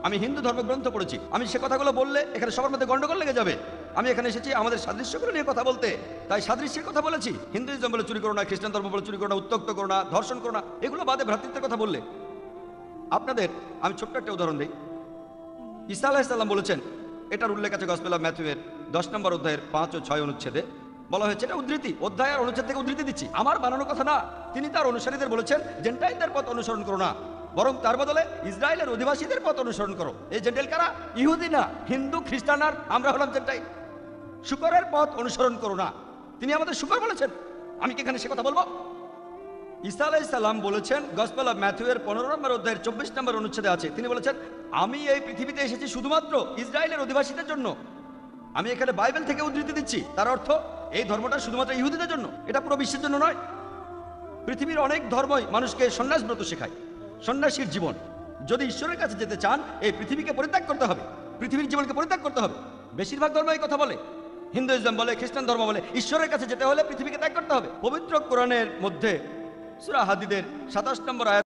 Speaker 1: আমি হিন্দু ধর্মগ্রন্থ পড়েছি। আমি সে কথাগুলো বললে এখানে সবার মধ্যে গন্ডগোল লেগে যাবে। আমি এখানে এসেছি আমাদের সাদৃশ্যগুলো নিয়ে কথা বলতে, তাই সাদৃশ্যের কথা বলেছি। হিন্দুইজম বলে চুরি করো না, খ্রিস্টান ধর্ম বলে চুরি করো না, উত্ত্যক্ত করো না, ধর্ষণ করো না, এগুলো বাদে ভ্রাতৃত্বের কথা বললে আপনাদের আমি ছোট্ট একটা উদাহরণ দিই। ঈসা আলাইহিস সালাম বলেছেন, এটার উল্লেখ আছে গসপেল অফ ম্যাথিউয়ের 10 নম্বর অধ্যায়ের 5 ও 6 অনুচ্ছেদে বলা হয়েছে। এটা উদ্ধৃতি, অধ্যায় আর অনুচ্ছেদ থেকে উদ্ধৃতি দিচ্ছি, আমার বানানো কথা না। তিনি তার অনুসারীদের বলেছেন জেন্টাইলদের পথ অনুসরণ করো না, বরং তার বদলে ইসরায়েলের অধিবাসীদের পথ অনুসরণ করো। এই জেন্টাইল কারা? ইহুদি না, হিন্দু, খ্রিস্টান, আর আমরা হলাম জেন্টাইল। শুকরের পথ অনুসরণ করো না, তিনি আমাদের শুকর বলেছেন। আমি কি এখানে সে কথা বলবো? ঈসা আলাইহিস সালাম বলেছেন গসপেল অফ ম্যাথিউয়ের 15 নম্বর অধ্যায়ের 24 নম্বর অনুচ্ছেদে আছে, তিনি বলেছেন আমি এই পৃথিবীতে এসেছি শুধুমাত্র ইসরায়েলের অধিবাসীদের জন্য। আমি এখানে বাইবেল থেকে উদ্ধৃতি দিচ্ছি, তার অর্থ এই ধর্মটা শুধুমাত্র ইহুদিদের জন্য, এটা পুরো বিশ্বের জন্য নয়। পৃথিবীর অনেক ধর্মই মানুষকে সন্ন্যাস ব্রত শেখায়, সন্ন্যাসীর জীবন। যদি ঈশ্বরের কাছে যেতে চান এই পৃথিবীকে পরিত্যাগ করতে হবে, পৃথিবীর জীবনকে পরিত্যাগ করতে হবে। বেশিরভাগ ধর্ম এই কথা বলে, হিন্দুইজম বলে, খ্রিস্টান ধর্ম বলে, ঈশ্বরের কাছে যেতে হলে পৃথিবীকে ত্যাগ করতে হবে। পবিত্র কোরআনের মধ্যে সূরা হাদীদের 27 নম্বর আয়াত